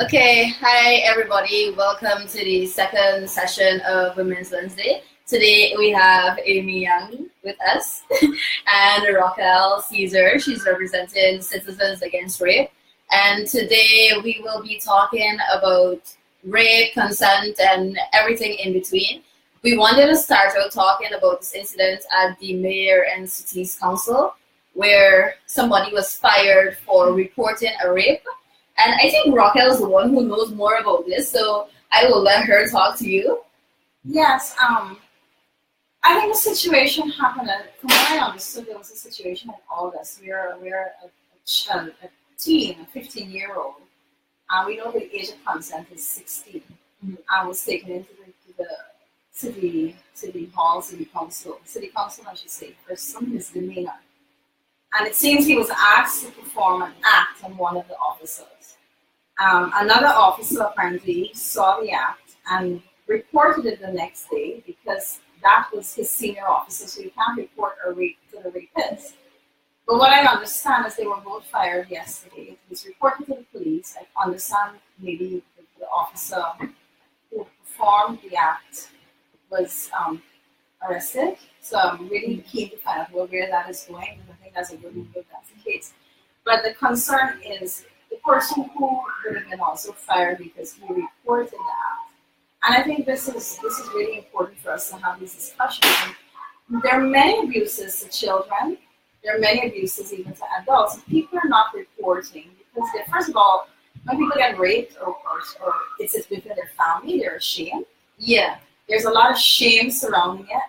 Okay, hi everybody. Welcome to the second session of Women's Wednesday. Today we have Amy Young with us and Raquel Caesar. She's representing Citizens Against Rape. And today we will be talking about rape, consent, and everything in between. We wanted to start out talking about this incident at the Mayor and Cities Council where somebody was fired for reporting a rape. And I think Raquel is the one who knows more about this, so I will let her talk to you. Yes, I think the situation happened, from what I understood, there was a situation in August where a teen, a 15-year-old, and we know the age of consent is 16, and was taken into the city hall, city council, I should say, for some misdemeanor. And it seems he was asked to perform an act on one of the officers. Another officer apparently saw the act and reported it the next day because that was his senior officer, so you can't report a rape to the rapist. But what I understand is they were both fired yesterday. It was reported to the police. I understand maybe the officer who performed the act was arrested. So I'm really keen to find out where that is going, because I think that's a really good that's the case. But the concern is the person who would have been also fired because he reported the act. And I think this is really important for us to have these discussions. And there are many abuses to children. There are many abuses even to adults. And people are not reporting because, first of all, when people get raped or it's within their family, they're ashamed. Yeah. There's a lot of shame surrounding it.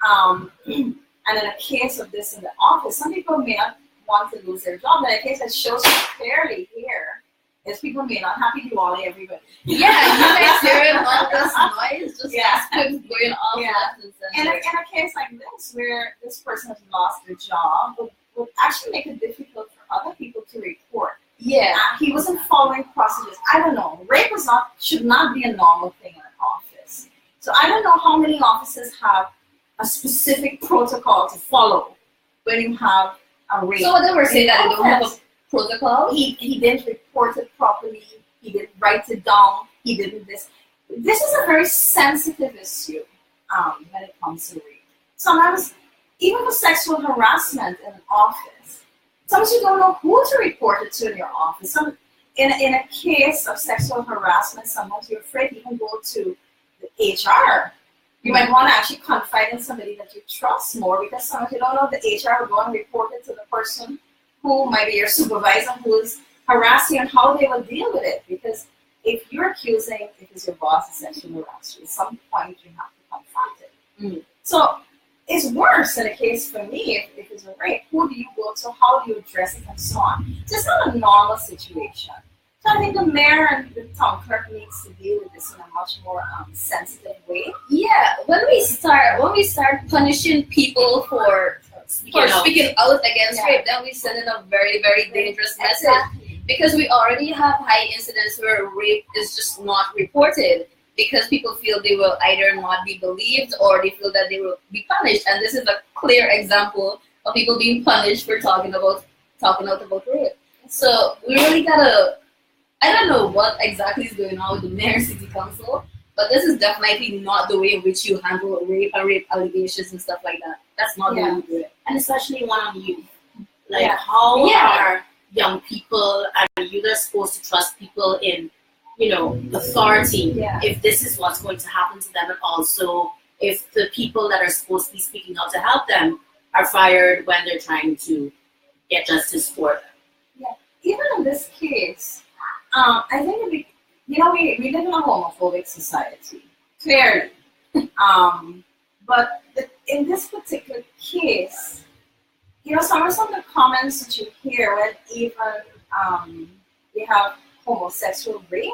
And in a case of this in the office, some people may not want to lose their job. In a case that shows clearly here is people may not happy to Diwali, everybody. Yeah, you guys hearing all this noise, just going off left and center. In a case like this, where this person has lost their job, would actually make it difficult for other people to report. Yeah. He wasn't following procedures. I don't know. Rape should not be a normal thing in an office. So I don't know how many offices have a specific protocol to follow when you have a rape. So they were saying that they don't have a protocol? He didn't report it properly. He didn't write it down. He didn't this. This is a very sensitive issue when it comes to rape. Sometimes, even for sexual harassment in an office, sometimes you don't know who to report it to in your office. In a case of sexual harassment, sometimes you're afraid to even go to the HR. You might want to actually confide in somebody that you trust more, because sometimes you don't know if the HR will go and report it to the person who might be your supervisor who is harassing you and how they will deal with it. Because if you're accusing, if it's your boss is sexually harassed you, at some point you have to confront it. So it's worse in a case for me if it's a rape. Who do you go to? How do you address it and so on? So it's not a normal situation. So I think the mayor and the town clerk needs to deal with this in a much more sensitive way. Yeah, when we start punishing people for speaking out against rape, then we send in a very, very dangerous message. Because we already have high incidents where rape is just not reported because people feel they will either not be believed or they feel that they will be punished. And this is a clear example of people being punished for talking out about rape. So we really gotta. I don't know what exactly is going on with the mayor city council, but this is definitely not the way in which you handle rape and rape allegations and stuff like that. That's not the way you do it. And especially one on youth. Like how are young people and youth are supposed to trust people in, authority if this is what's going to happen to them, and also if the people that are supposed to be speaking out to help them are fired when they're trying to get justice for them. Yeah. Even in this case, I think we live in a homophobic society, clearly. But in this particular case, some of the comments that you hear when even you have homosexual rape,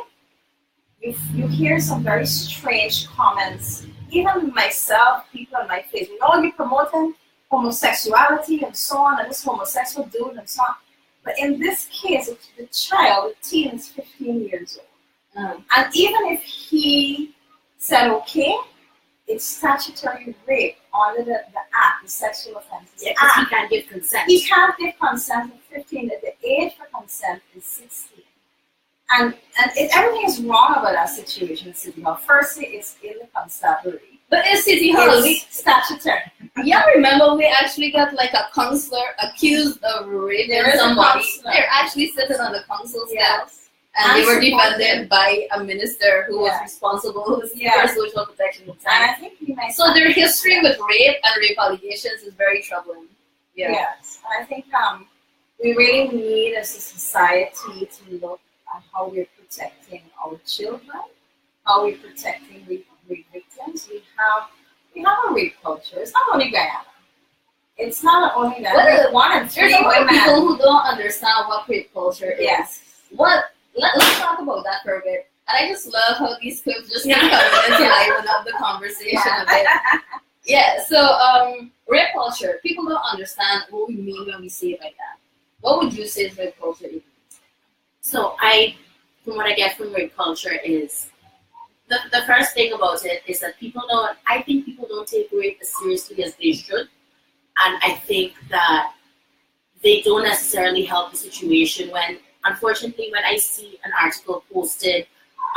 you hear some very strange comments. Even myself, people on my Facebook, you're promoting homosexuality and so on, and this homosexual dude and so on. But in this case, the child, the teen, is 15 years old. And even if he said, okay, it's statutory rape under the act, the sexual offences act. Because he can't give consent. He can't give consent at 15. The age for consent is 16. And everything is wrong about that situation in City Hall. Firstly, it's in the constabulary. But in City Hall, we statutory. Yeah, remember we actually got like a counselor accused of raping somebody. They're actually sitting on the council staff. And they were defended by a minister who was responsible for social protection. And I think so their history with rape and rape allegations is very troubling. Yeah. Yes, and I think we really need as a society to look at how we're protecting our children, how we're protecting rape victims. We have a rape culture. It's not only Guyana. It's not only Guyana. One in three women. People who don't understand what rape culture is. Yes. Let's talk about that for a bit. And I just love how these clips just keep coming in to liven up the conversation a bit. Yeah, so rape culture, people don't understand what we mean when we say it like that. What would you say is rape culture? So from what I get from rape culture is, the first thing about it is that I think people don't take rape as seriously as they should. And I think that they don't necessarily help the situation unfortunately, when I see an article posted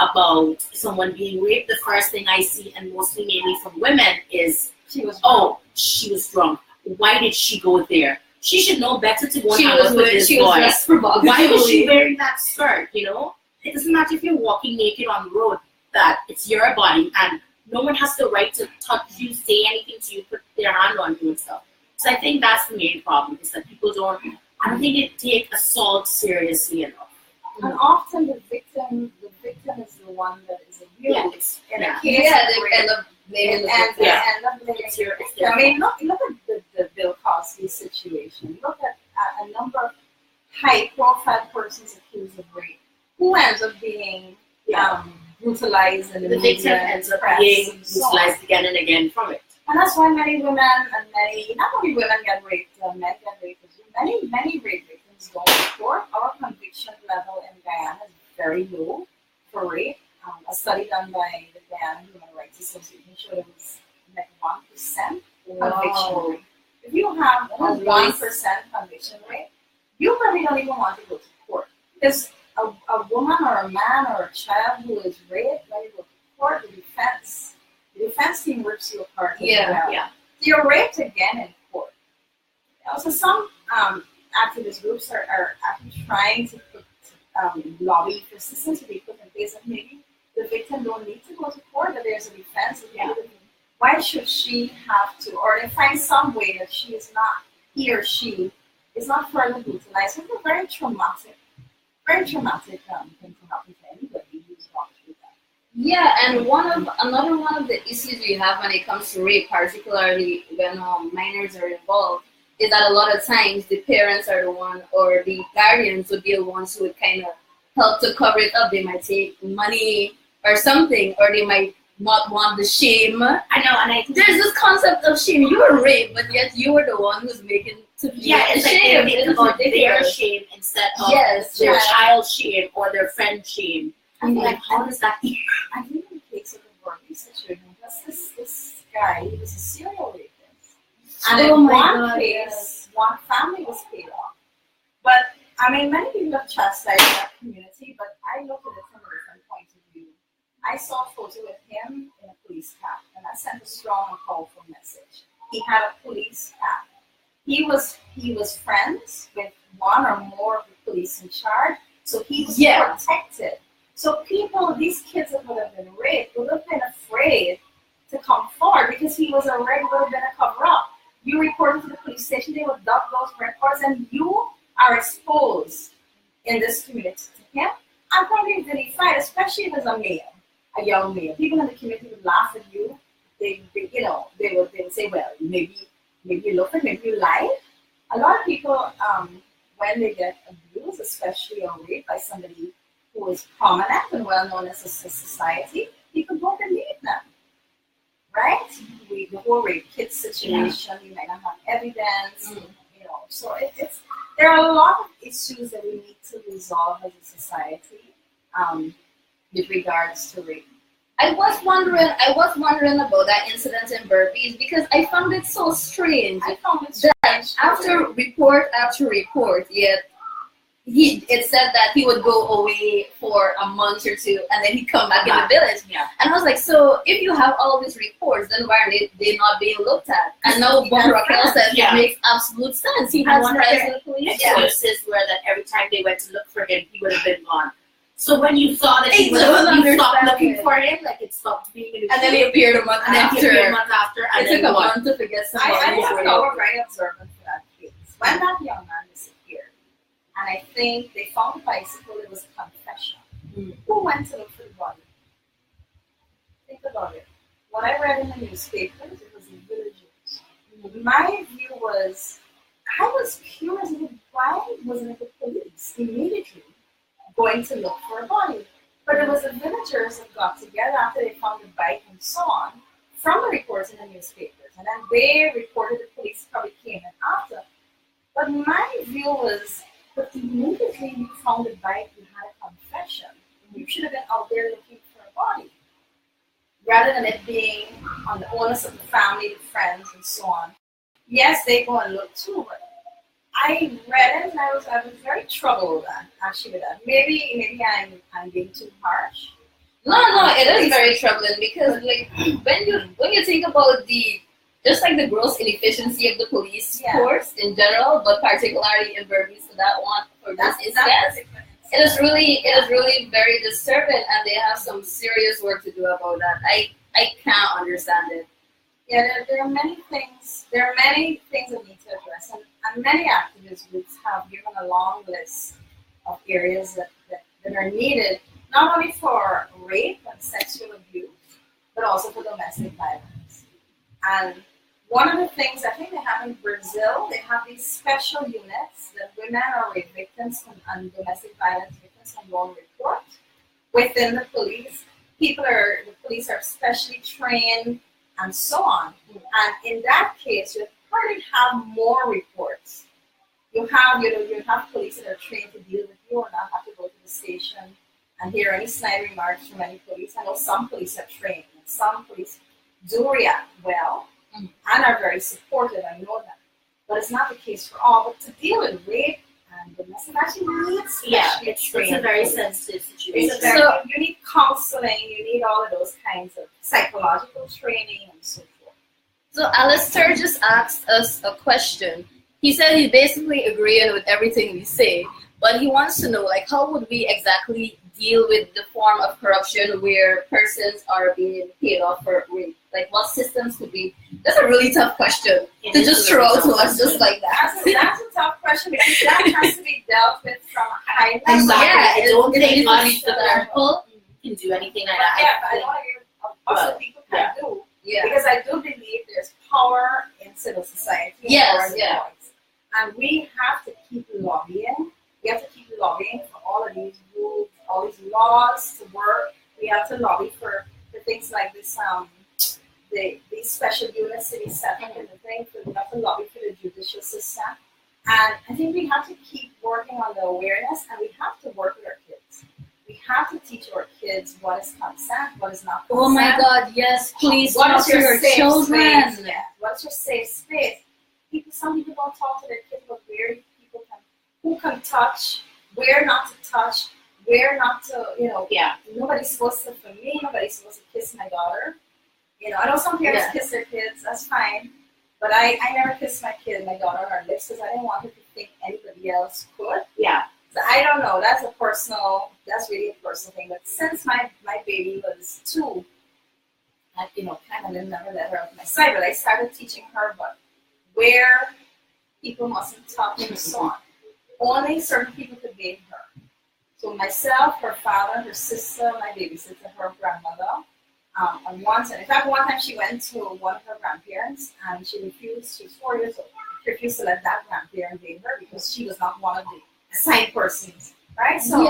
about someone being raped, the first thing I see, and mostly mainly from women, is she was drunk. Why did she go there? She should know better to go and hang out with this boy. Why was she wearing that skirt? You know, it doesn't matter if you're walking naked on the road. That it's your body, and no one has the right to touch you, say anything to you, put their hand on you and stuff. So I think that's the main problem, is that people don't. I don't think they take assault seriously enough. And often the victim is the one that is abused. They end up blaming the victim. I mean, look at the Bill Cosby situation. Look at a number of high-profile persons accused of rape who ends up being brutalized in the media. Victim ends up being brutalized again and again from it. And that's why many women not only women get raped, men get raped. Many rape victims go to court. Our conviction level in Guyana is very low for rape. A study done by the Guyana Human Rights Association showed it was like 1% conviction rate. If you have a 1% conviction rate, you probably don't even want to go to court. Because a woman or a man or a child who is raped, when you go to court, the defense team rips you apart. So you're raped again in court. Also, some activist groups are actually trying to lobby for systems to be put in place that maybe the victim don't need to go to court, that there's a defense. Why should she have to, or they find some way that he or she is not further brutalized? It's a very traumatic thing to happen to anybody who's gone through that. Yeah, and another one of the issues we have when it comes to rape, particularly when minors are involved, is that a lot of times the parents are the one, or the guardians would be the ones who would kind of help to cover it up. They might take money or something, or they might not want the shame. I know, there's this concept of shame. You were raped, but yet you were the one who's making to feel it's shame. Like it's about their shame instead of their child's shame or their friend's shame. I'm like, how does that be? I think in the case of the Berkeley situation, this guy, he was a serial rapist. And in one case, one family was paid off. But, I mean, many people have chastised that community, but I look at it from a different point of view. I saw a photo with him in a police cap, and that sent a strong and powerful message. He had a police cap. He was friends with one or more of the police in charge, so he was protected. So these kids that would have been raped would have been afraid to come forward because he was already would have been a cover-up. You report to the police station, they would dump those records, and you are exposed in this community to him. I'm probably really fine, especially if it's a young male. People in the community would laugh at you. They would say, well, maybe you look at, maybe you lie. A lot of people, when they get abused, especially or raped by somebody who is prominent and well known as a society, people don't believe them. Right? The whole rape kit situation, we might not have evidence, So there are a lot of issues that we need to resolve as a society with regards to rape. I was wondering about that incident in Burpees because I found it so strange. I found it strange. That after report after report, yet it said that he would go away for a month or two and then he'd come back in the village. Yeah. And I was like, so if you have all these reports, then why are they not being looked at? And now what Raquel said makes absolute sense. He has friends in the police. Excuses were that every time they went to look for him, he would have been gone. So when you thought that he you stopped looking for him, like it stopped being an issue. And then he appeared a month after. And it took a month to forget somebody. I have a very observant for that case. When that young man disappeared, and I think they found a bicycle, it was a confession. Who went to look for the body? Think about it. What I read in the newspapers, it was the villagers. My view was, I was curious, why wasn't it the police immediately going to look for a body? But it was the villagers that got together after they found the bike and so on, from the reports in the newspapers. And then they reported, the police probably came in after. But my view was, but immediately you found the bike, you had a confession. You should have been out there looking for a body, rather than it being on the onus of the family, the friends, and so on. Yes, they go and look too, but I read it and I was very troubled actually with that. Maybe I'm being too harsh. No, it is very troubling because like when you think about just like the gross inefficiency of the police force in general, but particularly in Burmese for that one for this instance, it is really very disturbing, and they have some serious work to do about that. I can't understand it. Yeah, there are many things. There are many things that need to address, and many activist groups have given a long list of areas that are needed, not only for rape and sexual abuse, but also for domestic violence. And one of the things I think they have in Brazil, they have these special units that women or rape victims and domestic violence victims can go and report within the police. The police are specially trained and so on. And in that case, you probably have more reports. You have police that are trained to deal with you and not have to go to the station and hear any snide remarks from any police. I know some police are trained, and some police do react well and are very supportive. I know that. But it's not the case for all. But to deal with rape and domestic actually needs it's a very sensitive situation. You need counseling, you need all of those kinds of psychological training and so forth. So Alistair just asked us a question. He said he's basically agreeing with everything we say, but he wants to know, like, how would we exactly deal with the form of corruption where persons are being paid off for rape? Like, what systems could be? That's a really tough question to just throw out to us just like that. That's a tough question because that has to be dealt with from a high level. Exactly. I don't think money the people can do anything like that. Yeah, but I don't agree with also people can do. Yeah. Because I do believe there's power in civil society. Yes, And we have to keep lobbying. We have to keep lobbying for all of these rules, all these laws to work. We have to lobby for things like this, these special units to be set up in the thing. We have to lobby for the judicial system. And I think we have to keep working on the awareness, and we have to work with our kids. We have to teach our kids what is consent, what is not consent. Oh my God, yes, please what talk is to your children. Space? Yeah. What's your safe space? Some people don't talk to their kids about where people who can touch, where not to touch, where not to, nobody's supposed to, for me, nobody's supposed to kiss my daughter. I know some parents kiss their kids, that's fine. But I never kissed my daughter on her lips because I didn't want her to think anybody else could. Yeah. So I don't know, that's really a personal thing. But since my baby was 2, I, kind of never let her out of my sight, but I started teaching her about where people mustn't touch and so on. Only certain people could bathe her. So myself, her father, her sister, my babysitter, her grandmother. And in fact, one time she went to one of her grandparents and she refused. She was 4 years old. She refused to let that grandparent bathe her because she was not one of the assigned persons, right? So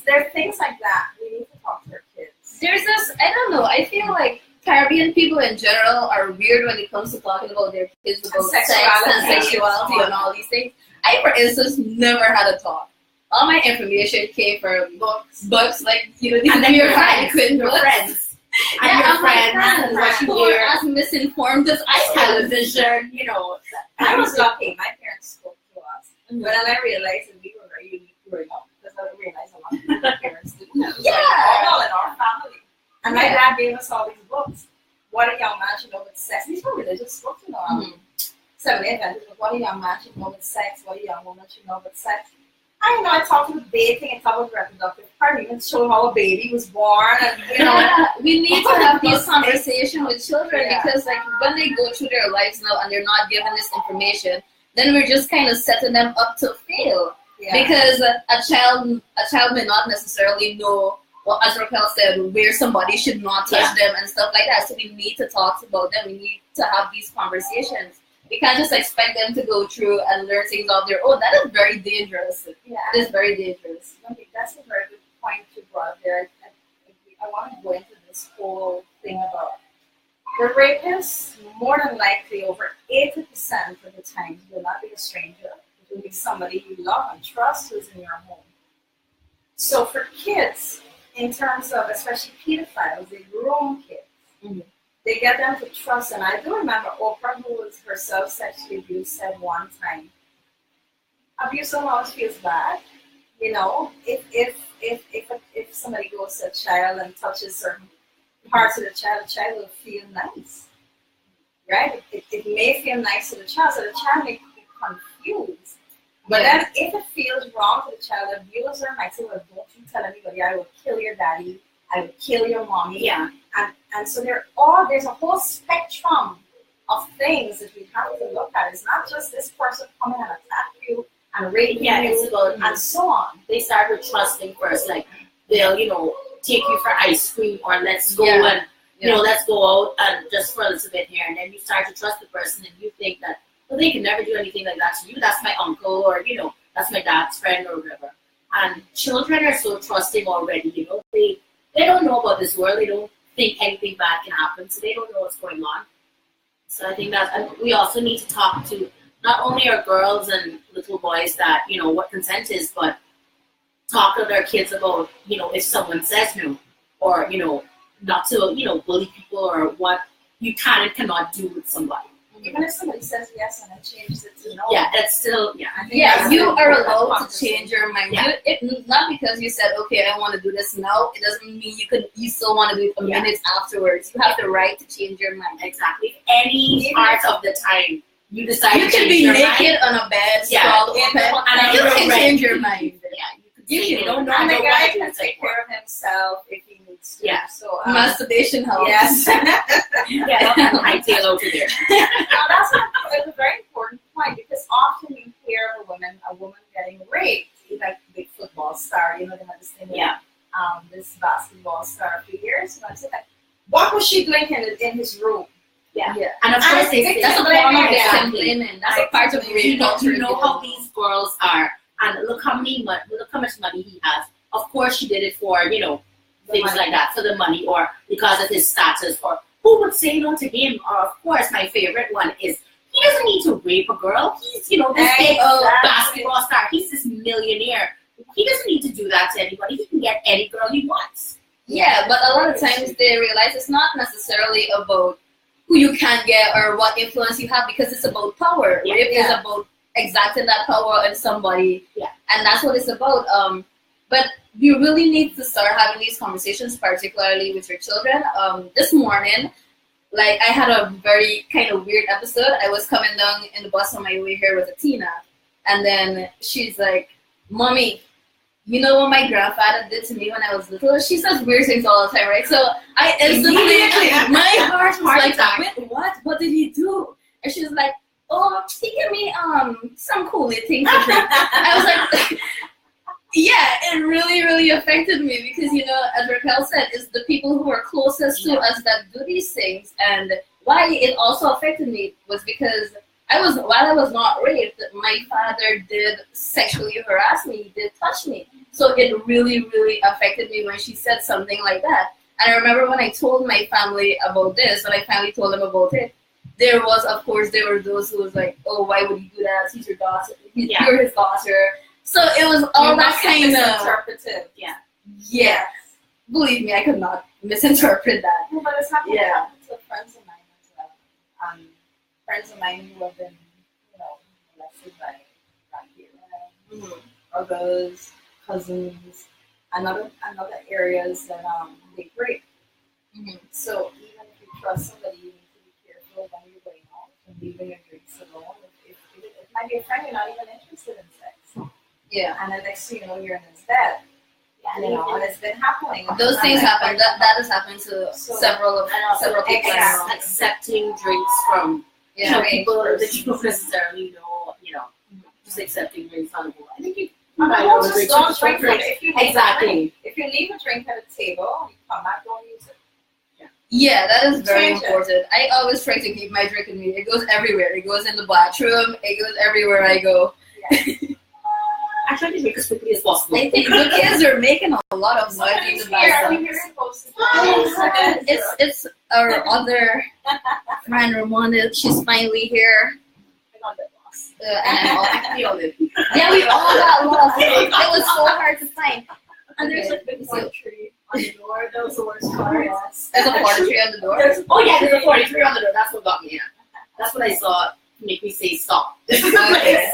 there are things like that. We need to talk to our kids. There's this, I don't know, I feel like Caribbean people in general are weird when it comes to talking about their kids about sex and sexuality and all these things. I, for instance, never had a talk. All my information came from books like, and then your friends. And your friends who were as misinformed as I was. Television, I was lucky. My parents spoke to us. But then I realized that we were very unique growing up because I realized a lot of my parents do that. Yeah. All in our family. And my dad gave us all these books. What a Young Man Should Know About Sex. These were religious books, you know. Seven-Day Adventist book. What a Young Man Should Know About Sex. What a Young Woman Should Know About Sex. I talked about dating and talked about reproductive part, even showing how a baby was born. And, we need to have these conversations with children because, like, when they go through their lives now and they're not given this information, then we're just kind of setting them up to fail. Yeah. Because a child may not necessarily know, well, as Raquel said, where somebody should not touch them and stuff like that. So we need to talk about them. We need to have these conversations. We can't just expect them to go through and learn things on their own. That is very dangerous. Yeah, it is very dangerous. I think that's a very good point you brought up there. I want to go into this whole thing about the rapist. More than likely, over 80% of the time, will not be a stranger. It will be somebody you love and trust who's in your home. So for kids, in terms of especially pedophiles, they groom kids. Mm-hmm. They get them to trust, and I do remember Oprah, who was herself sexually abused, said one time, abuse don't always feels bad. If somebody goes to a child and touches certain parts of the child will feel nice, right? It may feel nice to the child, so the child may be confused. But then if it feels wrong to the child, the abuser might say, well, don't you tell anybody, I will kill your daddy, I will kill your mommy. Yeah. And so there's a whole spectrum of things that we have to look at. It's not just this person coming and attack you and rape you and so on. They start with trusting first, like they'll, take you for ice cream or let's go and let's go out and just for a little bit here, and then you start to trust the person and you think that, well, they can never do anything like that to you. That's my uncle or that's my dad's friend or whatever. And children are so trusting already, they don't know about this world. They don't think anything bad can happen, so they don't know what's going on. So I think that we also need to talk to not only our girls and little boys that, what consent is, but talk to their kids about, if someone says no, or, not to, bully people or what you can and cannot do with somebody. Even if somebody says yes and it changes it to no. Yeah, that's still, you are allowed to change your mind. Yeah. Not because you said, okay, I want to do this now, it doesn't mean you still want to do it a minute afterwards. You have the right to change your mind. Exactly. Any part of the time you decide you can be naked on a bed, sprawled open, and you can change your mind. You don't know. And the guy can take care of himself if he needs to. Yeah. So masturbation helps. Yes. I tail over there. Now that's a very important point because often you hear of a woman getting raped, like a big football star. They had this thing with this basketball star a few years ago. I said, like, what was she doing in his room? Yeah. And of course, that's a form of blaming. That's a part of rape culture. You know how these girls are. And look how much money he has. Of course, she did it for, things like that, for the money or because of his status. Or who would say no to him? Or, of course, my favorite one is he doesn't need to rape a girl. He's, this big basketball star. He's this millionaire. He doesn't need to do that to anybody. He can get any girl he wants. Yeah, but a lot of times they realize it's not necessarily about who you can get or what influence you have because it's about power. Yeah. Rape is about exacting that power in somebody, and that's what it's about. But you really need to start having these conversations, particularly with your children. This morning, like I had a very kind of weird episode. I was coming down in the bus on my way here with Atina, and then she's like, "Mommy, you know what my grandfather did to me when I was little?" She says weird things all the time, right? So I instantly, my heart was like, "Wait, what? What did he do?" And she's like, "Oh, he gave me some cool thing to drink." I was like, yeah, it really, really affected me because, as Raquel said, it's the people who are closest to us that do these things. And why it also affected me was because while I was not raped, my father did sexually harass me, he did touch me. So it really, really affected me when she said something like that. And I remember when I told my family about this, when I finally told them about it, there were those who was like, "Oh, why would you do that? He's your daughter. You're his daughter." So it was all that kind of misinterpreted. Yeah. Yes. Believe me, I could not misinterpret that. No, but it's happened to friends of mine as well. Friends of mine who have been, molested by others. cousins, and other areas that they break. Mm-hmm. So even if you trust somebody, you need to be careful when you're going out and leaving your drinks alone. If it might be a friend you're not even interested in sex. Yeah. And the next thing you know, you're in his bed. And it's been happening. Those things happen. That has happened to several people. Accepting drinks from people that you don't necessarily know. Just accepting drinks on the board. I think you. Just don't drink from it. Exactly. If you leave a drink at a table, you come back, don't use it. Yeah, that is very important. I always try to keep my drink with me. It goes everywhere. It goes in the bathroom. It goes everywhere I go. Yeah. I try to drink as quickly as possible. I think the kids are making a lot of noise in the background. It's our other friend Ramona. She's finally here. And we all got lost. It was so hard to find. And there's a big tree on the door. That was the worst part. There's a portrait tree on the door? There's a portrait tree on the door. That's what got me. That's what I saw to make me say stop. Okay.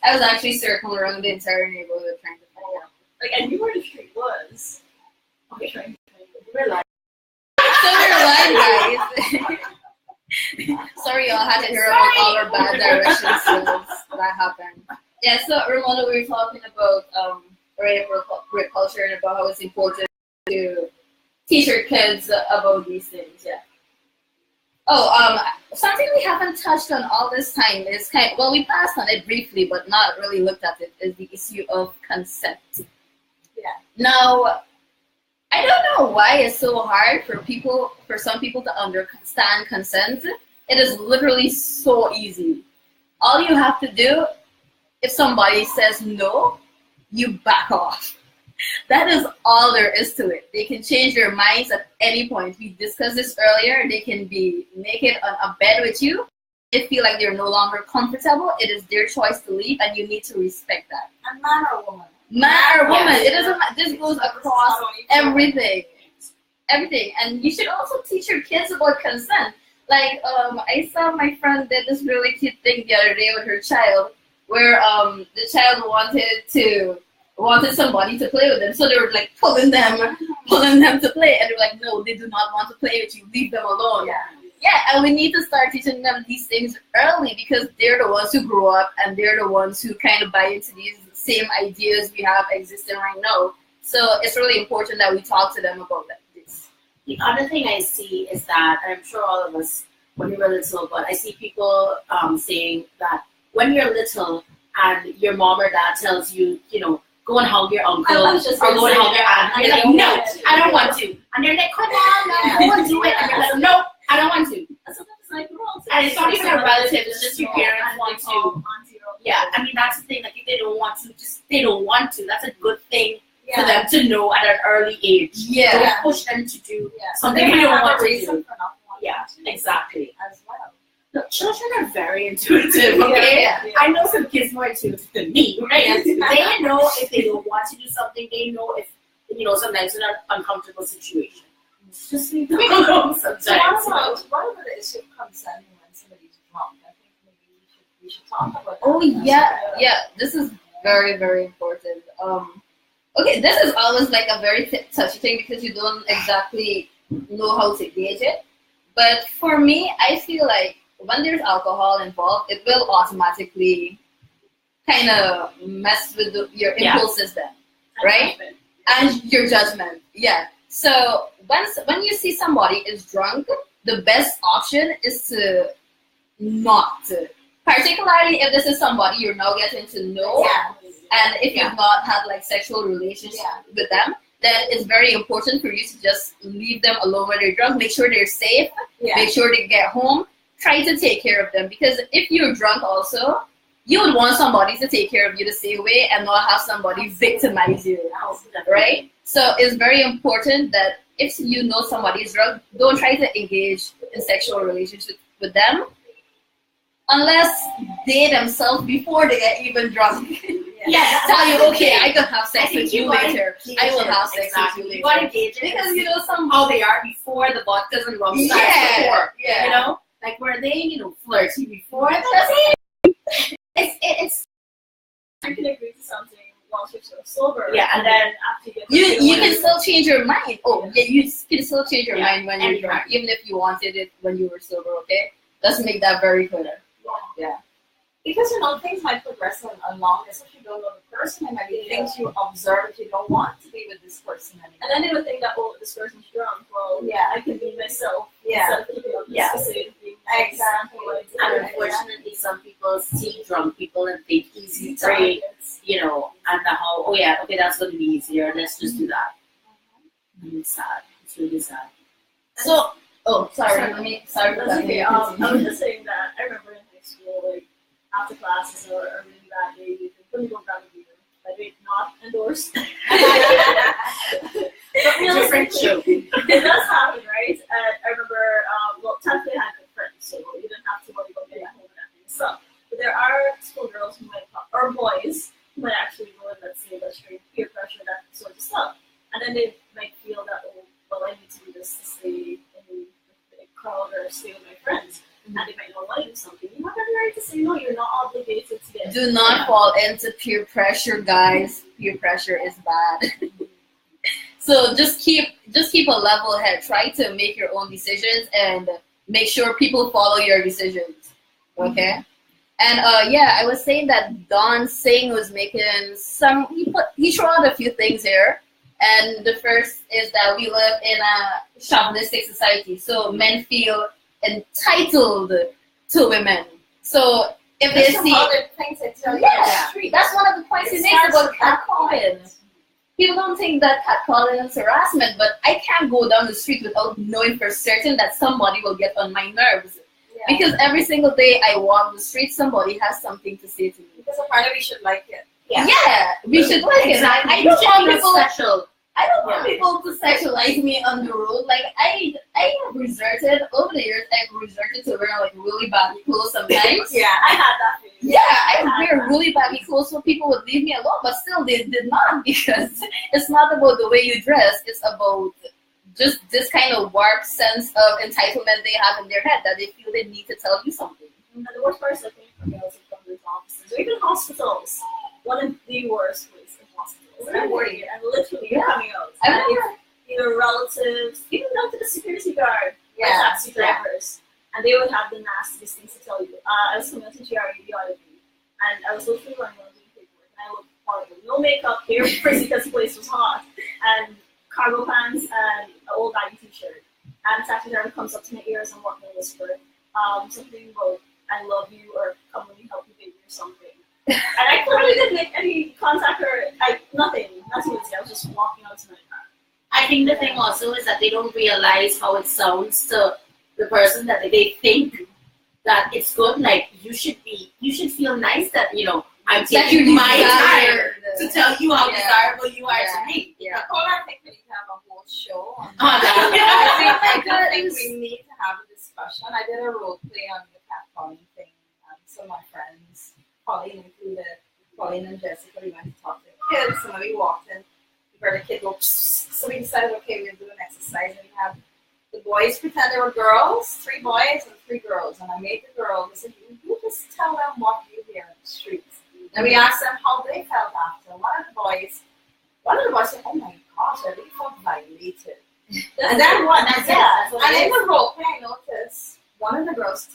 I was actually circling around the entire neighborhood trying to find out. I knew where the street was. Okay, trying to find it. We're live. So we're live, guys. Sorry, y'all had to hear about all our bad directions. So that happened. Yeah, so Ramona, we were talking about rape culture and about how it's important to teach our kids about these things. Yeah. Oh, something we haven't touched on all this time is we passed on it briefly, but not really looked at it, is the issue of consent. Yeah. Now, I don't know why it's so hard for some people to understand consent. It is literally so easy. All you have to do, if somebody says no, you back off. That is all there is to it. They can change their minds at any point. We discussed this earlier. They can be naked on a bed with you. They feel like they're no longer comfortable. It is their choice to leave, and you need to respect that. And man or woman. Man or woman. It doesn't matter. This goes across everything. Everything. And you should also teach your kids about consent. Like, I saw my friend did this really cute thing the other day with her child, where the child wanted somebody to play with them, so they were like pulling them to play, and they're like, no, they do not want to play with you, leave them alone. Yeah, and we need to start teaching them these things early, because they're the ones who grow up, and they're the ones who kind of buy into these same ideas we have existing right now. So it's really important that we talk to them about this. The other thing I see is that, and I'm sure all of us, when we were little, but I see people saying that when you're little and your mom or dad tells you, go and hug your uncle, or go and hug your aunt. And you're like, no, I don't want to. And they're like, come on, no, go and do it. And you're like, no, I don't want to. And it's not even a relative, it's just your parents want to. Yeah, I mean, that's the thing. Like, if they don't want to, they don't want to. That's a good thing for them to know at an early age. Yeah. Don't push them to do something they don't want to do. Yeah, exactly. As well. Look, children are very intuitive, okay? Yeah. I know some kids more intuitive than me, right? They know if they don't want to do something. They know if, sometimes in an uncomfortable situation. Just leave them alone sometimes. What about the issue of consent when somebody's drunk? I think maybe we should talk about that. Oh, yeah. This is very, very important. Okay, this is always like a very touchy thing, because you don't exactly know how to gauge it. But for me, I feel like when there's alcohol involved, it will automatically kind of mess with your impulse system, right? And your judgment. Yeah. So when you see somebody is drunk, the best option is to not. Particularly if this is somebody you're now getting to know, and if you've not had like sexual relations with them, then it's very important for you to just leave them alone when they're drunk. Make sure they're safe. Make sure they get home. Try to take care of them, because if you're drunk also, you would want somebody to take care of you the same way and not have somebody victimize you, right? So it's very important that if you know somebody is drunk, don't try to engage in sexual relationship with them unless they themselves, before they get even drunk, tell you, okay, I can have sex with you later. I will have sex with you later. You want to gauge it because how they are before the vodkas and rum starts before, like were they, flirty before? It's I can agree to something. once you're sort of sober. Yeah, and then after you can still change your mind. Oh, yeah, you can still change your mind when you're drunk, right. even if you wanted it when you were sober. Okay, let's make that very clear. Yeah. Because things might progress along, especially if you don't know the person, and might be things you observe that you don't want to be with this person anymore. And then they would think that, oh, this person's drunk. Well, I can be myself instead of keeping up this facility. Exactly. And unfortunately, some people see drunk people and think easy prey, and how, okay, that's going to be easier. Let's just do that. And it's sad. It's really sad. So, sorry. Sorry. Okay. I was just saying that I remember in high school, like, after classes or a really bad day, you can go grab a beer. But it's not endorsed. But different show. It does happen, right? I remember, thankfully I had good friends, so you didn't have to worry about getting home and that kind of stuff. But there are schoolgirls who might, or boys, who might actually go and, let's say, peer pressure, that sort of stuff. And then they might feel that, oh, well, I need to do this to stay in the crowd or stay with my friends. And they might not want to do something. You have every right to say no. You're not obligated to get. Do not fall into peer pressure, guys. Peer pressure is bad. So just keep a level head. Try to make your own decisions and make sure people follow your decisions. Okay. And I was saying that Don Singh was making he threw out a few things here. And the first is that we live in a chauvinistic society, so men feel entitled to women. So if they see other things that tell you on the street. That's one of the points he makes about catcalling. People don't think that catcalling is harassment, but I can't go down the street without knowing for certain that somebody will get on my nerves. Yeah. Because every single day I walk the street, somebody has something to say to me. Because apparently we should like it. Yeah, we should like it. I don't want people. I don't want people to sexualize me on the road. Like I have resorted over the years. I've resorted to wear like really baggy clothes sometimes. I had that feeling. Yeah, I wear really baggy clothes so people would leave me alone, but still they did not, because it's not about the way you dress. It's about just this kind of warped sense of entitlement they have in their head that they feel they need to tell you something. And the worst part is, I think, for girls in government offices or even hospitals, one of the worst ways in hospitals. I'm worried. I'm literally coming out. And it's either relatives, even down to the security guard, or taxi drivers, and they would have the nastiest things to tell you. I was coming to GRE biology, and I was literally running around doing paperwork, and I looked horrible. No makeup, hair frizzy because the place was hot, and cargo pants, and an old baggy t-shirt. And the taxi driver comes up to my ears and walking and whisper, something about I love you, or come let me help you baby, or something. And I clearly didn't make any contact or nothing to say. I was just walking out to my car. I think the thing also is that they don't realize how it sounds to the person that they think that it's good. Like you should feel nice that I'm taking my time to tell you how desirable you are to me. Yeah. I think we need to have a whole show on that. I think we need to have a discussion. I did a role play on the catcalling thing. Some of my friends, Pauline and Jessica, we went to talk to the kids, and when we walked in, we heard a kid go, psst. So we decided, okay, we're doing an exercise, and we have the boys pretend they were girls, 3 boys and 3 girls, and I made the girls, I said, you just tell them what you hear in the streets. And we asked them how they felt after. One of the boys said, oh my gosh, I really felt violated. And then what? And in the role play, I noticed one of the girls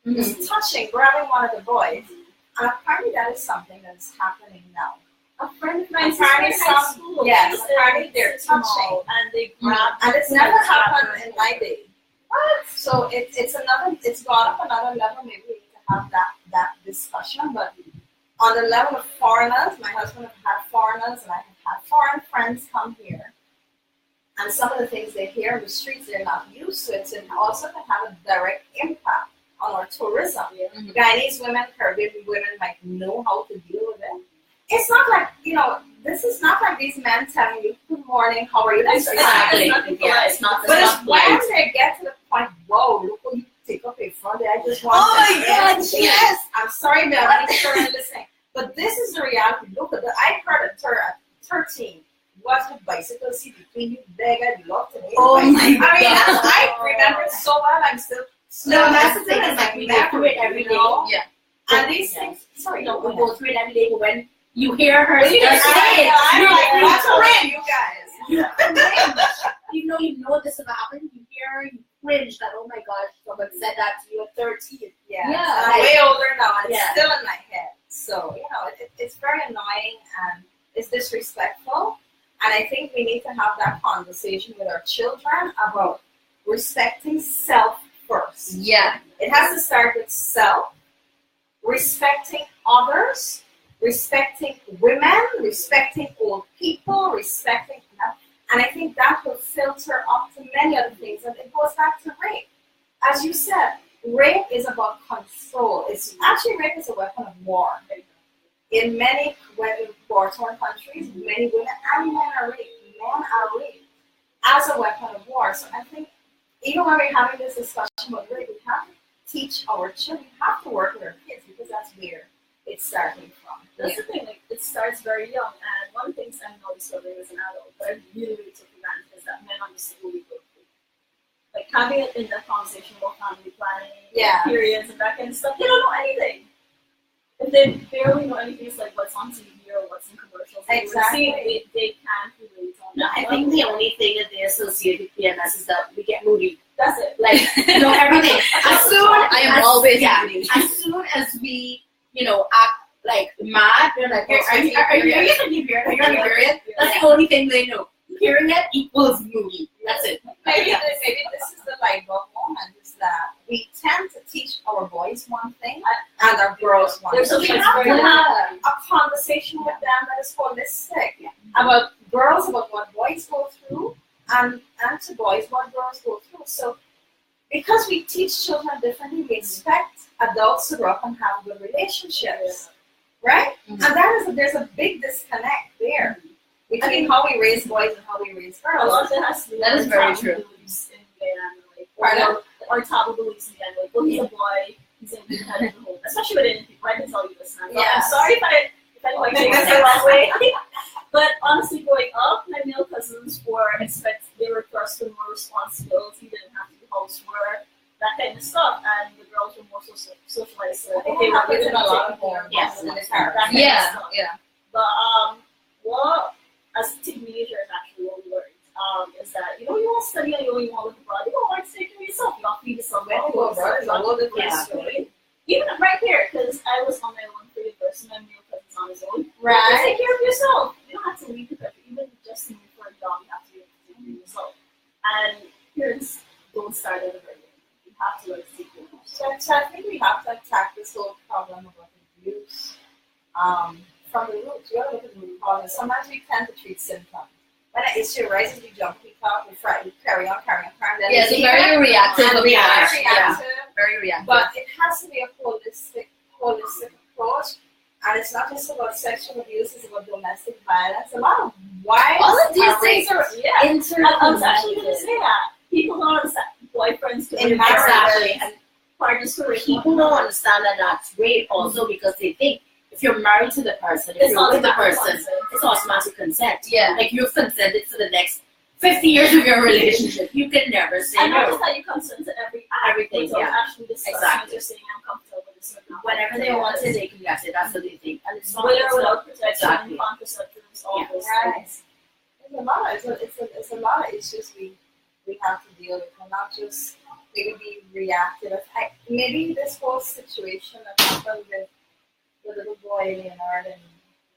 was touching, grabbing one of the boys. And apparently that is something that's happening now. A friend of mine apparently in high school. Yes, apparently they're touching. And they grab. And it's never happened in my day. What? So it's gone up another level. Maybe we need to have that discussion. But on the level of foreigners, my husband have had foreigners, and I have had foreign friends come here. And some of the things they hear in the streets, they're not used to it. So it also can have a direct impact on our tourism. Guyanese women, Caribbean women might know how to deal with it. It's not like, this is not like these men telling you, good morning, how are you? Exactly. It's not. But it's when they get to the point, whoa, look what you take up in front of. I just want my God, yes. I'm sorry, Mel, I'm sure I'm listening. But this is the reality. Look at that. I heard at 13. Watch the bicycle seat between you, beg, I'd love to. Oh my God. I remember it so well. I'm still. No, that's the thing. Is like we go through it every day. Yeah. And these things. Sorry, we go through it every day. But when You hear her say it. You guys. You cringe. Even though you know this is gonna happen, you hear her, you cringe that, oh my gosh, someone said that to you at 13. I'm way older now, and it's still in my head. So, it's very annoying and it's disrespectful. And I think we need to have that conversation with our children about respecting self first. Yeah. It has to start with self, respecting others, respecting women, respecting old people, respecting, and I think that will filter up to many other things. And it goes back to rape. As you said, rape is about control. Rape is a weapon of war. In many war-torn countries, many women and men are raped. Men are raped as a weapon of war. So I think even when we're having this discussion about rape, we have to teach our children. We have to work with our kids because that's where it's starting from. That's the thing, it starts very young, and one of the things I'm now discovering as an adult that I really took advantage is that men understand what we go through. Like having it in that conversation about family planning, periods, and that kind of stuff, they don't know anything. If they barely know anything, it's like what's on TV or what's in commercials. Exactly. They can't relate on that. I think the only thing that they associate with PMS is that we get moody. That's it. Like, everything. I am always moody. As soon as we, act like mad, they're like, are you on your period? That's the only thing they know. Period equals moody. That's it. Maybe this is the light bulb moment, is that we tend to teach our boys one thing and our girls one thing. So we have to have a conversation with them that is holistic about girls, about what boys go through, and to boys what girls go through. So because we teach children differently, we expect adults to grow up and have good relationships, right? Mm-hmm. And there's a big disconnect there between how we raise boys and how we raise girls. A lot of it has to do that is very true. Or taboo beliefs again, like, well, he's a boy, he's in the head of the home. Especially with Indian people, I can tell you this now. I'm sorry if anyone takes it the wrong way. But honestly, growing up, my male cousins they were thrust with more responsibility, didn't have to do housework, that kind of stuff, and the girls were more socialized. So they were given a lot more. Yes, But what as teenagers actually what we learned is that you want to study and you want to look abroad, you don't want to take care of yourself. You want to feed yourself. Even right here, because I was on my own for university, my male cousin's on his own. Right. You take care of yourself. You don't have to leave the country. Even just to move for a job, you have to take care of yourself. And parents don't start at a very young age. You have to learn to take care of yourself. So I think we have to attack this whole problem about abuse from the roots. You have to look at the root cause. Sometimes we tend to treat symptoms. When an issue arises, we jump, we talk, we carry on. Yes, very reactive. Very reactive. But it has to be a holistic approach. And it's not just about sexual abuse, it's about domestic violence. A lot of wives. All of these things are interconnected. I was actually going to say that. People don't understand boyfriends to exactly. And partners for people don't understand that that's rape also because they think if you're married to the person, if you're with the person, it's automatic consent. Yeah. Like you've consented for the next 50 years of your relationship. You can never say no. No. I know that you consent to everything. Actually exactly. You're saying I'm comfortable with this. Whenever they want it, they can get it. That's what they think. And it's not with or without protection, contraceptives, all those things. It's a lot of issues we have to deal with. And not just maybe be reactive. Maybe this whole situation that happened with the little boy Leonard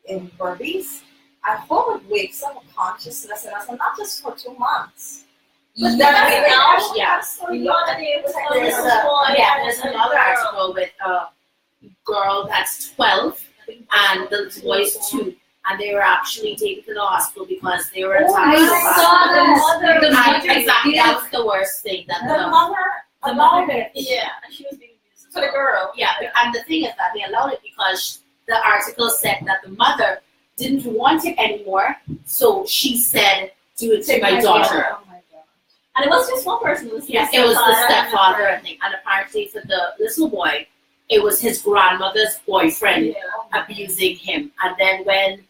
in Berbice, I hope it wakes up a consciousness in us, and not just for 2 months. But there's another article with a girl that's 12 and the boy's 2, and they were actually taken to the hospital because they were attacked. I saw that. Exactly, that was the worst thing. That the mother, and she was being abused for the girl. Yeah, and the thing is that they allowed it because the article said that the mother didn't want it anymore, so she said, "Do it to my daughter." Oh my God. And it wasn't just one person. It was the stepfather, I think. And apparently for the little boy, it was his grandmother's boyfriend abusing him. And then when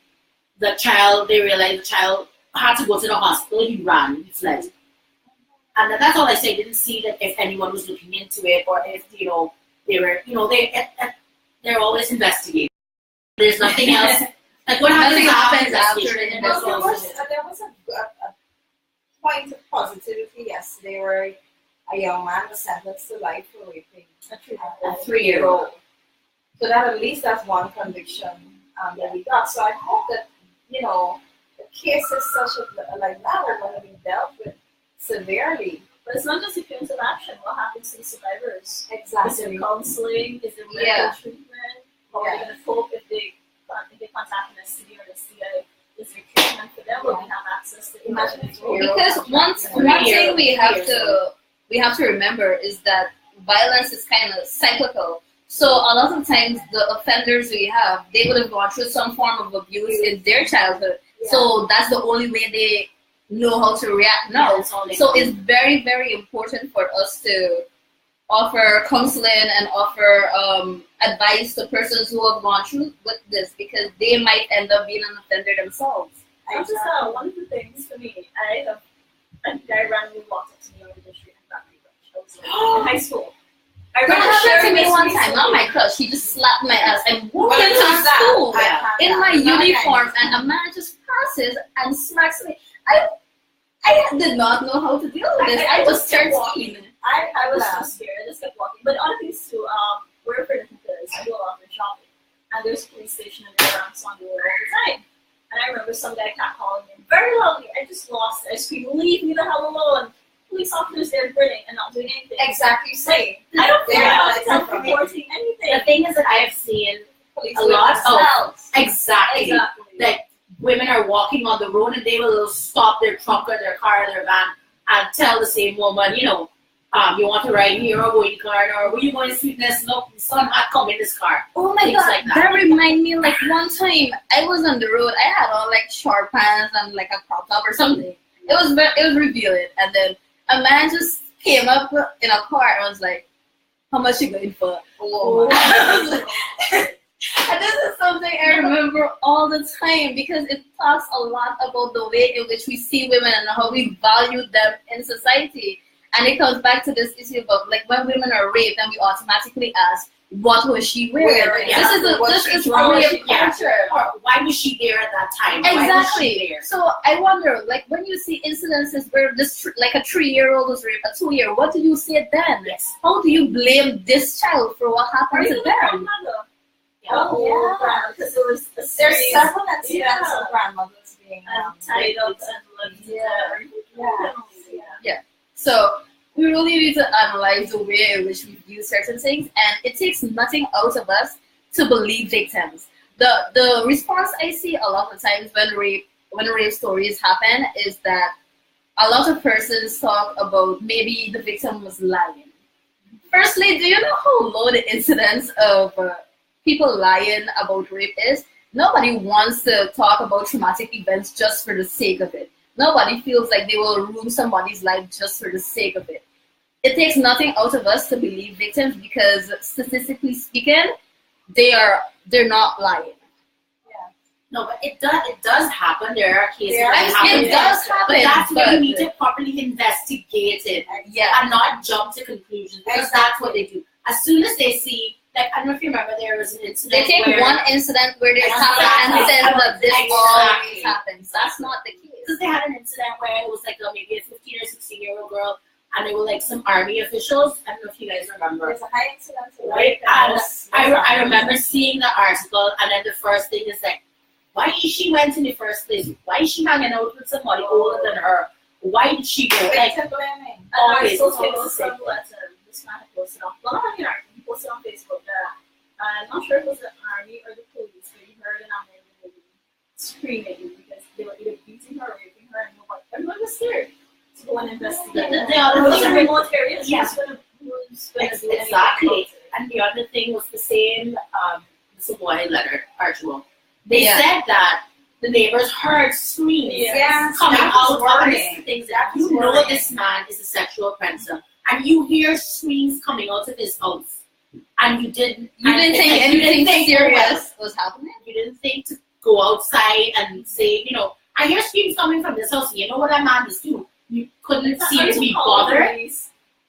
they realized the child had to go to the hospital, he ran, he fled. And that's all I say. Didn't see that if anyone was looking into it or if, they were, they're always investigating. There's nothing else Like what Nothing happens after after the Well, investigation. there was a point of positivity yesterday where a young man was sentenced to life for raping a 3-year-old. So that at least that's one conviction that we got. So I hope that, you know, the cases such as like that are going to be dealt with severely. But it's not just affirmative action. What happens to the survivors? Exactly. Is there counseling? Is there medical treatment? How are they going to cope if they contact an STD or an STI? Is there treatment for them? Will they have access to Imagine Because one thing we have to remember is that violence is kind of cyclical. So a lot of times the offenders we have, they would have gone through some form of abuse in their childhood. Yeah. So that's the only way they know how to react now. Yeah, so it's very, very important for us to offer counseling and offer advice to persons who have gone through with this, because they might end up being an offender themselves. I just one of the things for me, a guy randomly walked up to me on the street and got me lunch. I was in high school. I That remember happened to sharing me this one recently. time. Not my crush. He just slapped my ass and walked What into was that? school in my Not uniform, kind of and a man just passes and smacks me. I did not know how to deal with this. I was 13. I was so scared. I just kept walking. But other things too. We're afraid of because I do a lot of shopping, and there's a police station in there around Swan Road all the time. And I remember some guy kept calling me very loudly. I just lost it. I screamed, "Leave me the hell alone!" Police officers there grinning and not doing anything. Exactly. Say. I don't feel Yeah, like I'm reporting anything. The thing is that I have seen Police a lot themselves. of exactly Exactly. that women are walking on the road and they will stop their truck or their car or their van and tell the same woman, you know, you want to ride here or go in the car, or were you going to sweetness? No, son, I come in this car. Oh my Things god, like that. that reminds me, like one time I was on the road. I had on like short pants and like a crop top or something. It was revealing, and then a man just came up in a car and was like, "How much you going for?" Oh my. And this is something I remember all the time, because it talks a lot about the way in which we see women and how we value them in society. And it comes back to this issue about like when women are raped and we automatically ask, what was she wearing? Yeah. This is really a culture. Or why was she there at that time? Why was she Exactly. there? So I wonder, like when you see incidences where this like a 3-year-old was raped, a 2-year, what do you say then? Yes. How do you blame this child for what Or happened even to the them? grandmother. Oh, yeah. Because there was a There's series several incidents of grandmothers being tied up and left Yeah. So we really need to analyze the way in which we view certain things, and it takes nothing out of us to believe victims. The response I see a lot of times when rape stories happen is that a lot of persons talk about maybe the victim was lying. Firstly, do you know how low the incidence of people lying about rape is? Nobody wants to talk about traumatic events just for the sake of it. Nobody feels like they will ruin somebody's life just for the sake of it. It takes nothing out of us to believe victims, because statistically speaking, they're not lying. No, but it does happen. There are cases that It does happen, but that's where but you need to properly investigate it and not jump to conclusions, because that's what they do. As soon as they see, like, I don't know if you remember, there was an incident. They take where, one incident where they happen and say that this always happens. That's not the case. Because they had an incident where it was like maybe a 15 or 16-year-old girl, and they were like some army officials. I don't know if you guys remember. There's a high incidence of Right? rape. And I remember seeing the article, and then the first thing is like, why she went in the first place? Why is she hanging out with somebody older than her? Why did she go? Like, blaming. always, So it's always the same. this man had posted on, well, not on the article, he posted on Facebook that I'm not sure if it was the army or the police, but he heard an American lady screaming because they were either beating her or raping her, and everyone was scared to go and investigate. The other Those thing- are remote areas. Yeah. Who's gonna do anything Exactly. about it? And the other thing was the same, this is why letter, Archibald. They Yeah. said that the neighbors heard screams Yeah. coming That out was of worrying. things that you was know worrying. this man is a sexual offender, and you hear screams coming out of his house, and you didn't think anything serious was happening? You didn't think to go outside and say, you know, I hear screams coming from this house. You know what that man is doing? You couldn't seem to be bothered.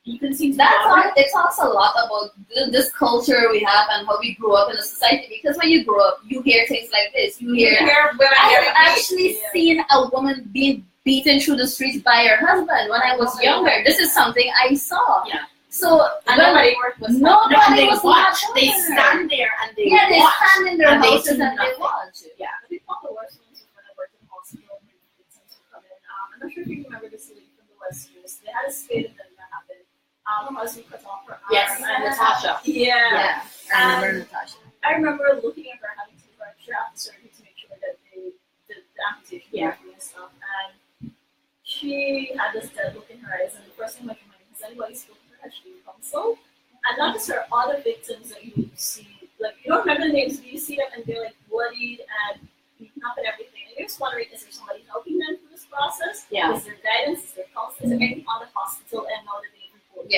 You can see it talks a lot about this culture we have and how we grew up in a society. Because when you grow up, you hear things like this. You hear women I have actually seen a woman being beaten through the streets by her husband when I was younger. This is something I saw. Yeah. So nobody was watch. They stand there and they watch. They stand in their houses and they watch. Yeah. I think one of the worst ones was when I worked in the hospital when victims would come in. I'm not sure if you remember this lady from the West Coast. They had a spate event that happened. Her husband cut off her arm. Yes, and Natasha. Yeah. I remember Natasha. I remember looking at her having to fracture after surgery to make sure that they did the amputation and stuff. And she had this dead look in her eyes, and the first thing went to my mind, has anybody spoken to her? Has she been counseled? And not just her other victims that you see, like you don't remember the names, but you see them and they're like bloodied and beaten up and everything. And you're just wondering, is there somebody helping them through this process? Yeah. Is there guidance? Is there counseling? Is there anything on the hospital and now that they report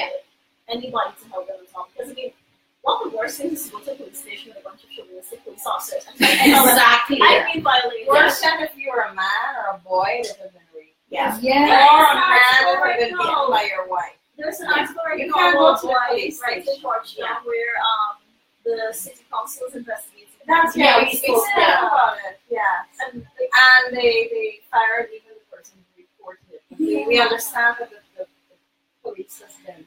anybody to help them on top? Because I mean, one of the worst things is to go to a police station with a bunch of chauvinistic police officers. Exactly. I mean, violated. Worse than if you were a man or a boy that have been raped. Yeah. Or a man that have been beaten by your wife. There's an article right You now can't go about to the police right station. in Georgetown where the city council is investigating. That's Yeah, we we spoke spoke about it. Yeah. And And they fired even the person who reported it. We understand that the police has been,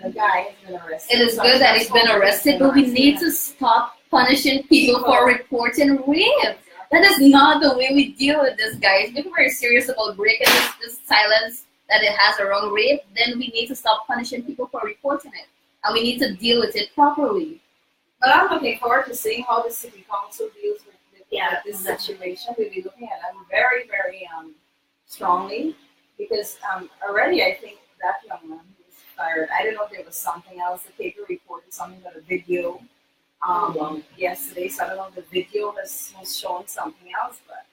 the guy has been arrested. It is good that he's been arrested, but we need to stop punishing people for reporting rape. That is not the way we deal with this, guys. If we're serious about breaking this silence that it has around rape, then we need to stop punishing people for reporting it. And we need to deal with it properly. But I'm looking forward to seeing how the city council deals with this situation. We'll be looking at them very, very strongly because already I think that young man who was fired, I don't know if there was something else. The paper reported something about a video yesterday, so I don't know if the video has shown something else, but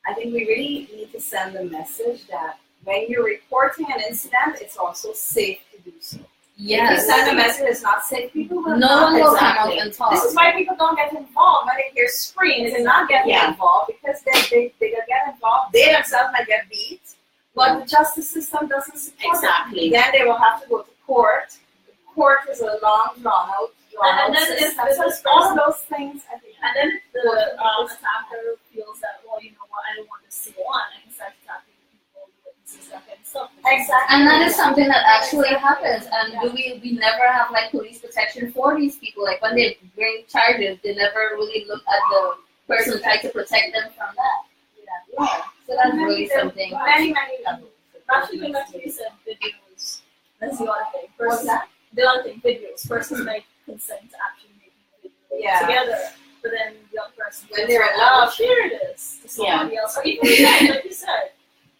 I think we really need to send the message that when you're reporting an incident, it's also safe to do so. Yes. If you send a message it's not safe, people will no one will come out and talk. This is why people don't get involved. When they hear screams, they're not getting involved because they get involved. They themselves might get beat, but the justice system doesn't support Exactly. it. Then they will have to go to court. The court is a long, drawn out and then system. So all of those things, I think. And then if the attacker feels that, well, you know what, I don't want this to go on, I can start attacking people, the witnesses, that kind of stuff. Exactly. And that is something that actually happens. And we never have like police protection for these people. Like when they bring charges, they never really look at the person trying to protect them from that. Yeah. So that's really something. Many levels. Actually, going back to what you said, videos. That's the other thing. The other thing, videos. Persons might consent to actually making a video together, but then the other person, when they're in love, share this to somebody else, or even like you said.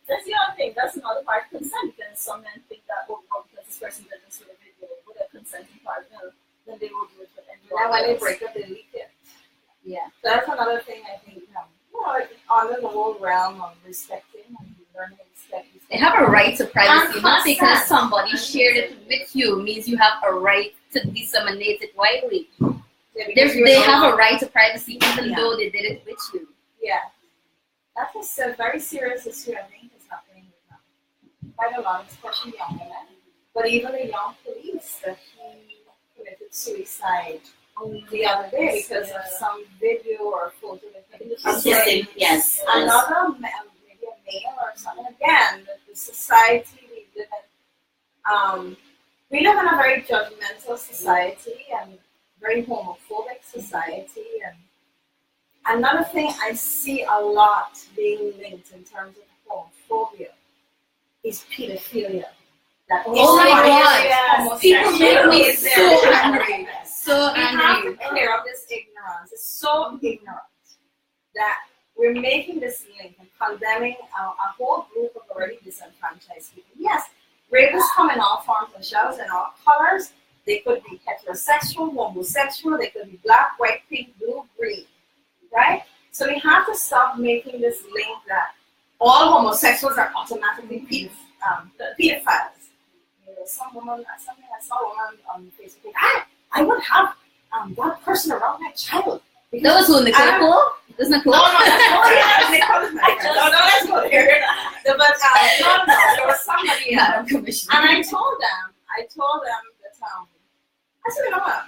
That's the other thing. That's another part of consent, because some men think that, oh, because this person did this with a video with a consenting partner, then they will do it with anyone. And when they break up, they leak it. Yeah. So that's another thing I think, under the whole realm of respecting and learning to respect. They have a right to privacy. Not because somebody shared it with you means you have a right to disseminate it widely. They have a right to privacy even though they did it with you. Yeah. That's a very serious issue, I think, is happening with quite a lot, especially young women. But even a young police that he committed suicide the other day because of some video or photo that he was kissing. Yes. Another maybe a male or something. Again, the society we live in a very judgmental society and very homophobic society. And another thing I see a lot being linked in terms of homophobia is pedophilia. Oh my God! People make me so angry. So angry. We have to clear up this ignorance. It's so ignorant that we're making this link and condemning a whole group of already disenfranchised people. Yes, rapists come in all forms and shells and all colors. They could be heterosexual, homosexual. They could be black, white, pink, blue, green. Right? So we have to stop making this link that all homosexuals are automatically pedophiles. Something I saw a woman on Facebook. I would have that person around my child. That was who, Nicole? That's Nicole? No, that's Nicole. No, let's go there. But no, there was somebody else. And I told them, I told them that I said, you know what?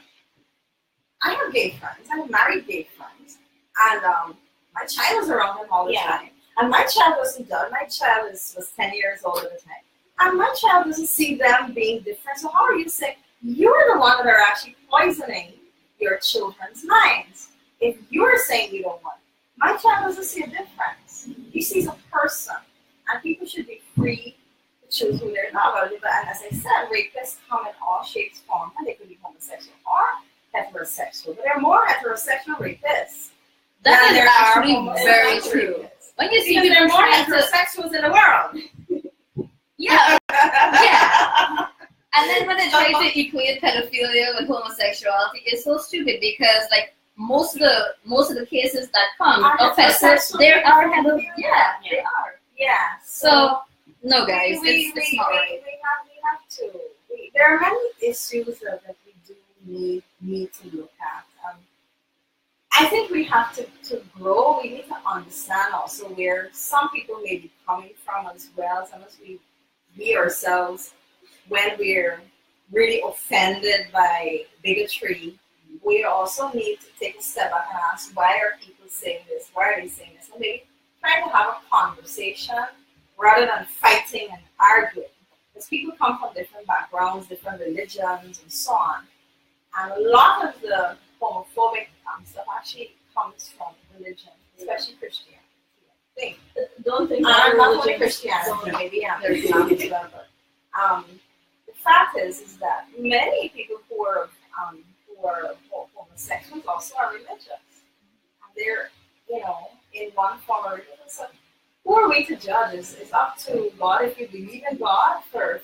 I have gay friends. I have married gay friends, and my child was around them all the time. And my child wasn't done. My child was 10 years old at the time, and my child doesn't see them being different. So how are you saying you're the one that are actually poisoning your children's minds? If you're saying you don't want, my child doesn't see a difference. He sees a person, and people should be free to choose who they're not about. But and as I said, rapists come in all shapes, forms, and they could be homosexual or heterosexual. But there are more heterosexual rapists. That is actually very true. Rapists. When you see there are more heterosexuals in the world. Yeah. Yeah. And then when they try to equate pedophilia with homosexuality, it's so stupid because like most of the cases that come offenses, there are they are. Yeah. So no, guys, it's not right. We have to. There are many issues that we do need to look at. I think we have to grow. We need to understand also where some people may be coming from as well. Sometimes we ourselves, when we're really offended by bigotry, we also need to take a step back and ask, why are people saying this? Why are they saying this? And maybe try to have a conversation rather than fighting and arguing. Because people come from different backgrounds, different religions, and so on. And a lot of the homophobic stuff actually comes from religion, especially Christianity. Don't think not only Christianity, maybe there's Islam as well, but the fact is that many people who are homosexuals also are religious. And they're, in one form or another. So who are we to judge? It's up to God. If you believe in God, for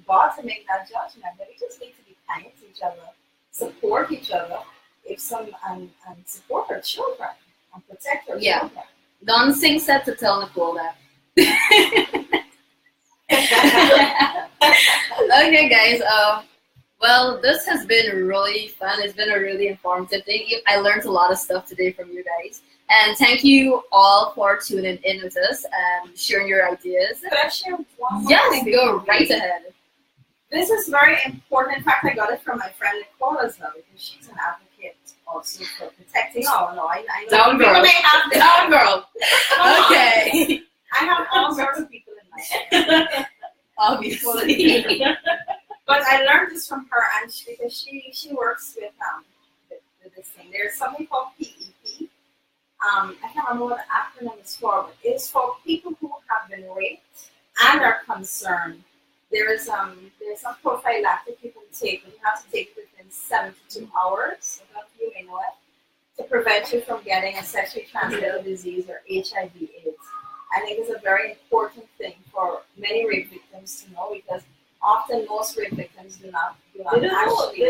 God to make that judgment, then we just need to be kind to each other, support each other, and support our children and protect our children. Don Singh said to tell Nicole that. Okay, guys. Well, this has been really fun. It's been a really informative thing. I learned a lot of stuff today from you guys. And thank you all for tuning in with us and sharing your ideas. Could I share one more Yes, thing? go right ahead. This is very important. In fact, I got it from my friend Nicole as well, because she's an advocate also for protecting. I know. Down girl. May have this. Down girl. Okay. I have all sorts of people in my life. Obviously. But I learned this from her, and because she works with this thing. There's something called PEP. I can't remember what the acronym is for, but it's for people who have been raped and are concerned. There's some prophylactic you can take, but you have to take it within 72 hours. I don't know if you may know it, to prevent you from getting a sexually transmitted disease or HIV/AIDS. I think it's a very important thing for many rape victims to know, because often most rape victims do not actually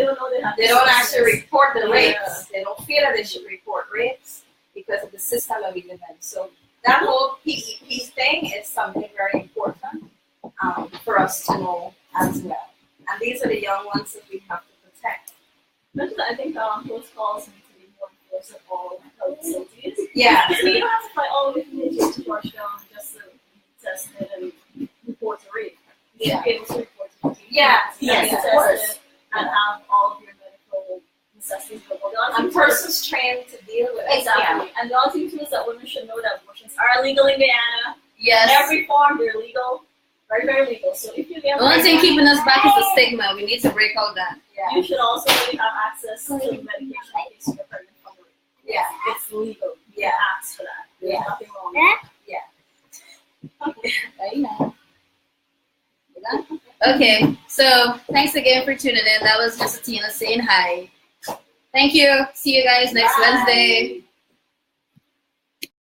report the rapes. They don't feel that they should report rapes because of the system that we live in. So that whole PEP thing is something very important for us to know as well. And these are the young ones that we have to protect. I think those calls need to be more enforced at all health facilities. Yeah. So you don't have to fight all the way from Asia to Georgetown just to test it and report a rape. You should be able to report it. Yes, of course. And have all of your medical necessities available. And persons trained to deal with it. Exactly. And the other thing too is that women should know that abortions are legal in Guyana. Yes. In every form, they're legal. Very, very legal. So if you get the only thing keeping us back is the stigma. We need to break out that. Yeah. You should also really have access to medication in case you're pregnant from rape. Yeah. It's legal. Yeah. Ask for that. There's nothing wrong with Yeah. Very nice. Okay, so thanks again for tuning in. That was just Tina saying hi. Thank you. See you guys next Wednesday.